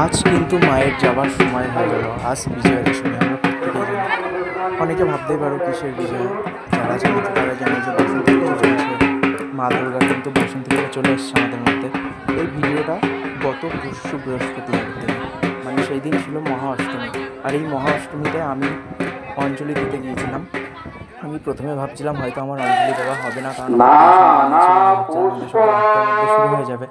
আজ কিন্তু মায়ের যাবার সময় হয়ে গেল। আজ বিজয়া দশমী, আমরা প্রত্যেকেই জানি। অনেকে ভাবতেই পারো কিসের বিজয়। যারা জানে তারা জানে যে বাসন্তী পুজো চলছে। মা দুর্গা কিন্তু বাসন্তী পুজো চলে এসছে আমাদের মধ্যে। এই ভিডিওটা গত পরশু বৃহস্পতিবার দিন, মানে সেই দিন ছিল মহা অষ্টমী। আর এই মহা অষ্টমীতে আমি অঞ্জলি দিতে গিয়েছিলাম। আমি প্রথমে ভাবছিলাম হয়তো আমার অঞ্জলি দেওয়া হবে না, কারণ আমাদের সকাল 8টার মধ্যে শুরু হয়ে যাবে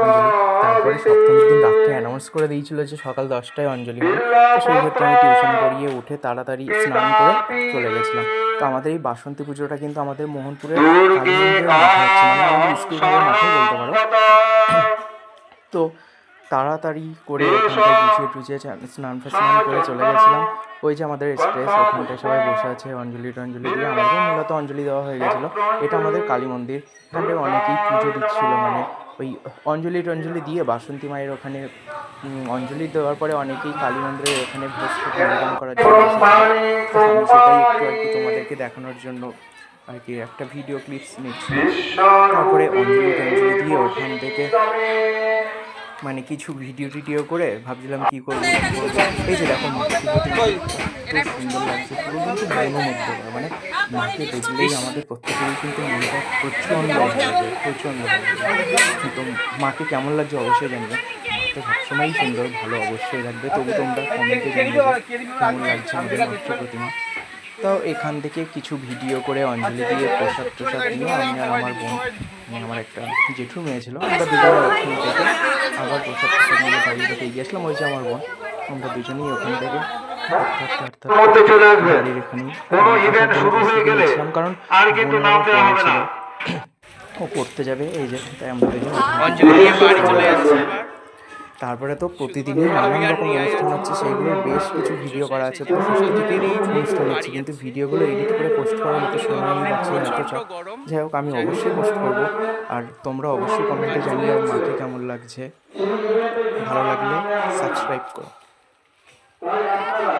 অঞ্জলি। তারপরে সপ্তমীর দিন রাত্রে অ্যানাউন্স করে দিয়েছিল যে সকাল 10টায় অঞ্জলি হবে। তো সেই ক্ষেত্রে আমি টিউশন করিয়ে উঠে তাড়াতাড়ি স্নান করে চলে গেছিলাম। তো আমাদের এই বাসন্তী পুজোটা কিন্তু আমাদের মোহনপুরের কালী মন্দিরের মাঠে হচ্ছে, মানে আমাদের স্কুল ঘরের মাঠেই বলতে পারো। তো তাড়াতাড়ি করে ওখানটায় গুছিয়ে স্নান করে চলে গেছিলাম। ওই যে আমাদের স্টেজ, ওখানটায় সবাই বসে আছে অঞ্জলি টঞ্জলি দিয়ে। আমাদের মূলত অঞ্জলি দেওয়া হয়ে গেছিলো। এটা আমাদের কালী মন্দির, এখানটায় অনেকেই পুজো দিচ্ছিলো, মানে ওই অঞ্জলি টঞ্জলি দিয়ে বাসন্তী মায়ের ওখানে অঞ্জলি দেওয়ার পরে অনেকেই কালী মন্দিরের ওখানে ভোজ নিবেদন করার জন্য আমি সেটাই একটু আর কি তোমাদেরকে দেখানোর জন্য আর কি একটা ভিডিও ক্লিপস নিচ্ছি। তারপরে অঞ্জলি টঞ্জলি দিয়ে ওখান থেকে মানে কিছু ভিডিও করে ভাবছিলাম কী করবো। এই যে দেখো মূর্তি সুন্দর লাগছে, পুরো কিন্তু মনোমুগ্ধকর। মানে মাকে দেখলেই আমাদের প্রত্যেকেরই কিন্তু মনটা প্রচণ্ড ভালো লাগে, প্রচণ্ড ভালো লাগে। তো মাকে কেমন লাগছে অবশ্যই জানবে। তো সবসময়ই সুন্দর, ভালো অবশ্যই লাগবে। তবু তোমরা কমেন্টে জানিয়ে কেমন লাগছে আমাদের মূর্তি প্রতিমা। তো এখান থেকে কিছু ভিডিও করে অঞ্জলি দিয়ে প্রসাদ নিয়ে আমি আর আমার বোন, আমার একটা জেঠুর মেয়ে ছিল, আমরা দুজনে ওখান থেকে আবার প্রসাদ নিয়ে বাড়ির দিকে এগিয়ে আসলাম। ওই যে আমার বোন, আমরা দুজনেই ওখান থেকে বাড়ির এখানেই গেছিলাম, কারণ ছিল ও পড়তে যাবে, এই যে তাই আমরা দুজন চলে যাচ্ছি। তারপরে তো প্রতিদিনই নানান রকম অনুষ্ঠান হচ্ছে, সেইগুলোর বেশ কিছু ভিডিও করা আছে। তো ষষ্ঠী থেকেই অনুষ্ঠান হচ্ছে, কিন্তু ভিডিওগুলো এডিট করে পোস্ট করার মতো সময় আমি পাচ্ছি না। তো যাই হোক, আমি অবশ্যই পোস্ট করবো। আর তোমরা অবশ্যই কমেন্টে জানিয়ে মাকে কেমন লাগছে। ভালো লাগলে সাবস্ক্রাইব করো।